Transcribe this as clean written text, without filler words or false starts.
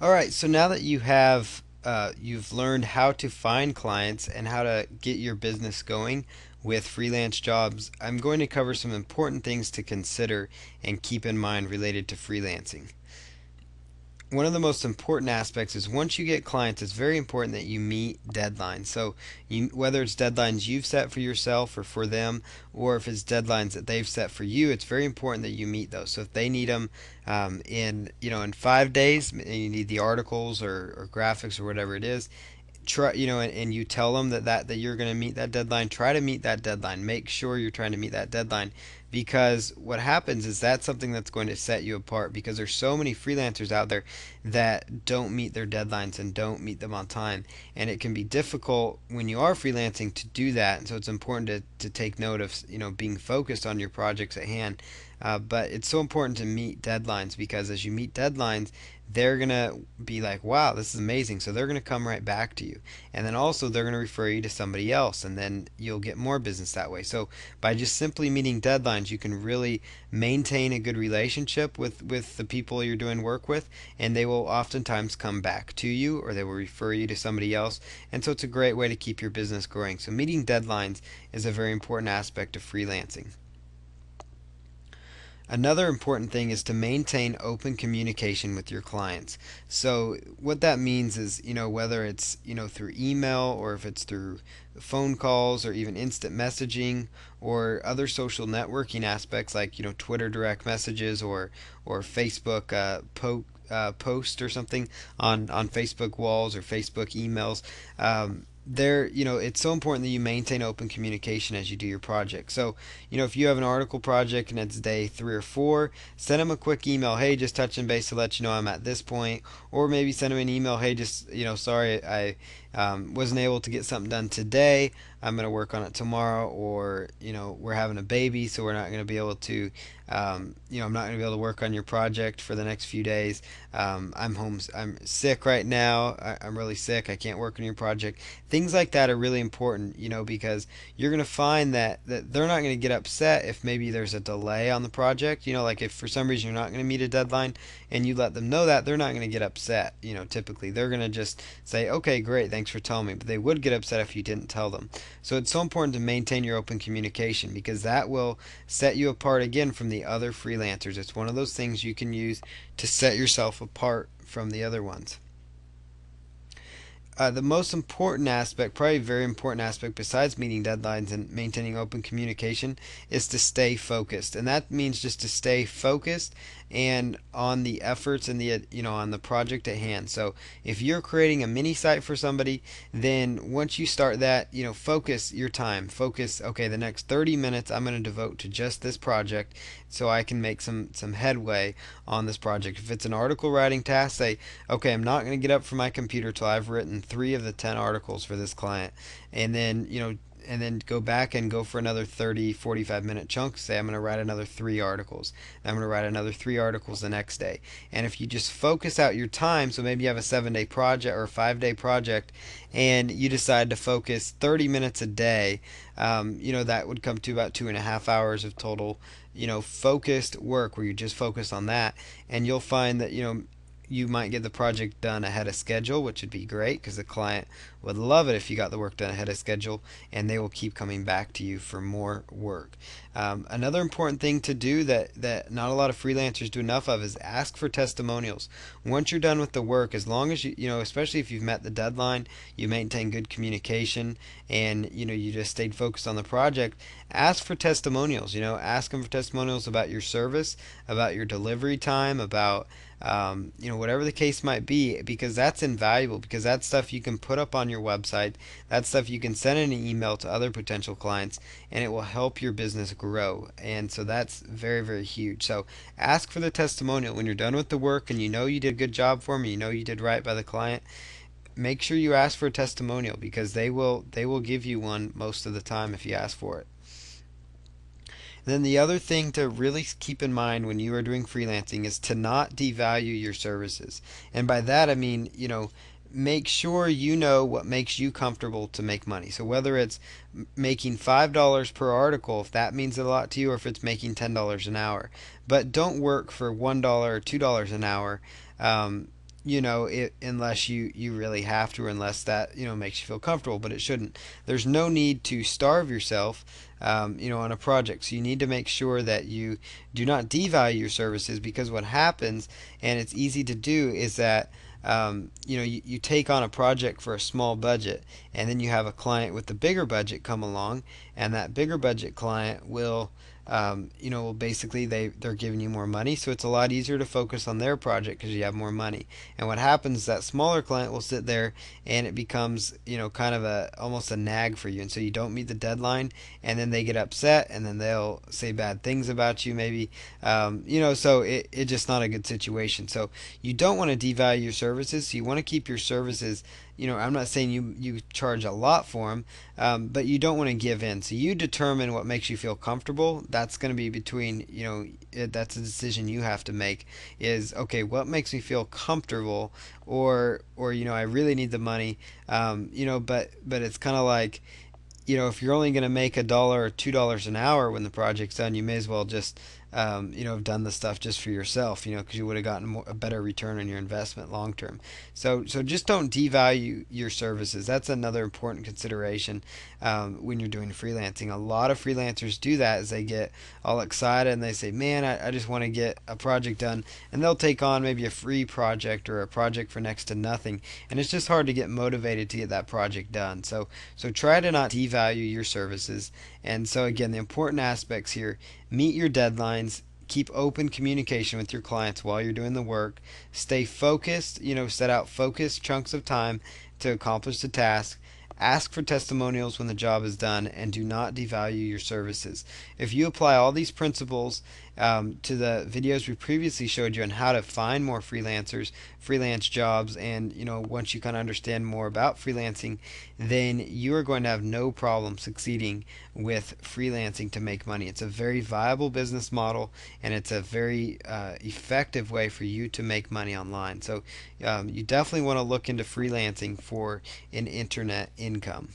All right, so now that you've learned how to find clients and how to get your business going with freelance jobs, I'm going to cover some important things to consider and keep in mind related to freelancing. One of the most important aspects is once you get clients, it's very important that you meet deadlines. So, whether it's deadlines you've set for yourself or for them, or if it's deadlines that they've set for you, it's very important that you meet those. So, if they need them in 5 days, and you need the articles or graphics or whatever it is, try and you tell them that you're going to meet that deadline. Try to meet that deadline. Make sure you're trying to meet that deadline, because what happens is that's something that's going to set you apart, because there's so many freelancers out there that don't meet their deadlines and don't meet them on time, and it can be difficult when you are freelancing to do that. And so it's important to take note of being focused on your projects at hand. But it's so important to meet deadlines, because as you meet deadlines, they're going to be like, wow, this is amazing. So they're going to come right back to you. And then also they're going to refer you to somebody else, and then you'll get more business that way. So by just simply meeting deadlines, you can really maintain a good relationship with the people you're doing work with, and they will oftentimes come back to you, or they will refer you to somebody else. And so it's a great way to keep your business growing. So meeting deadlines is a very important aspect of freelancing. Another important thing is to maintain open communication with your clients. So what that means is, whether it's, through email, or if it's through phone calls, or even instant messaging, or other social networking aspects like, Twitter direct messages, or Facebook post or something on Facebook walls or Facebook emails. It's so important that you maintain open communication as you do your project. So, if you have an article project and it's day 3 or 4, send them a quick email. Hey, just touching base to let you know I'm at this point. Or maybe send them an email. Hey, just, sorry, I wasn't able to get something done today. I'm going to work on it tomorrow. Or, we're having a baby, so we're not going to be able to, I'm not going to be able to work on your project for the next few days. I'm home. I'm sick right now. I'm really sick. I can't work on your project. Things like that are really important, because you're going to find that they're not going to get upset if maybe there's a delay on the project. Like if for some reason you're not going to meet a deadline and you let them know that, they're not going to get upset. Typically they're going to just say, okay, great, thanks for telling me. But they would get upset if you didn't tell them. So it's so important to maintain your open communication, because that will set you apart again from the other freelancers. It's one of those things you can use to set yourself apart from the other ones. The most important aspect, probably a very important aspect besides meeting deadlines and maintaining open communication, is to stay focused. And that means just to stay focused and on the efforts and on the project at hand. So if you're creating a mini site for somebody, then once you start that, focus your time. Focus, okay, the next 30 minutes I'm going to devote to just this project, so I can make some headway on this project. If it's an article writing task, say, okay, I'm not going to get up from my computer till I've written 3 of the 10 articles for this client. And then, and then go back and go for another 30, 45-minute chunk. Say, I'm going to write another 3 articles. I'm going to write another 3 articles the next day. And if you just focus out your time, so maybe you have a 7-day project or a 5-day project, and you decide to focus 30 minutes a day, that would come to about 2.5 hours of total, focused work where you just focus on that. And you'll find that, you might get the project done ahead of schedule, which would be great, because the client would love it if you got the work done ahead of schedule, and they will keep coming back to you for more work. Another important thing to do that not a lot of freelancers do enough of is ask for testimonials. Once you're done with the work, as long as especially if you've met the deadline, you maintain good communication, and you just stayed focused on the project, ask for testimonials. Ask them for testimonials about your service, about your delivery time, about whatever the case might be, because that's invaluable, because that's stuff you can put up on your website. That's stuff you can send in an email to other potential clients, and it will help your business grow. And so that's very, very huge. So ask for the testimonial when you're done with the work and you did a good job for them, you did right by the client. Make sure you ask for a testimonial, because they will give you one most of the time if you ask for it. Then the other thing to really keep in mind when you are doing freelancing is to not devalue your services. And by that I mean, make sure you know what makes you comfortable to make money. So whether it's making $5 per article, if that means a lot to you, or if it's making $10 an hour. But don't work for $1 or $2 an hour. unless you really have to, or unless that makes you feel comfortable, but it shouldn't. There's no need to starve yourself, on a project. So you need to make sure that you do not devalue your services, because what happens, and it's easy to do, is that you take on a project for a small budget, and then you have a client with a bigger budget come along, and that bigger budget client will basically they're giving you more money, so it's a lot easier to focus on their project because you have more money. And what happens is that smaller client will sit there, and it becomes kind of a almost a nag for you, and so you don't meet the deadline, and then they get upset, and then they'll say bad things about you maybe. So it's just not a good situation. So you don't want to devalue your services. So you want to keep your services. I'm not saying you charge a lot for them, but you don't want to give in. So you determine what makes you feel comfortable. That's going to be between, that's a decision you have to make. Is okay, what makes me feel comfortable, or I really need the money. But it's kind of like, if you're only going to make $1 or $2 an hour when the project's done, you may as well just, have done the stuff just for yourself, because you would have gotten a better return on your investment long term. So just don't devalue your services. That's another important consideration when you're doing freelancing. A lot of freelancers do that, as they get all excited and they say, "Man, I just want to get a project done," and they'll take on maybe a free project or a project for next to nothing, and it's just hard to get motivated to get that project done. So try to not devalue your services. And so again, the important aspects here: meet your deadlines, keep open communication with your clients while you're doing the work, stay focused, set out focused chunks of time to accomplish the task. Ask for testimonials when the job is done, and do not devalue your services. If you apply all these principles to the videos we previously showed you on how to find more freelancers, freelance jobs, and once you kind of understand more about freelancing, then you are going to have no problem succeeding with freelancing to make money. It's a very viable business model, and it's a very effective way for you to make money online. So you definitely want to look into freelancing for an internet income.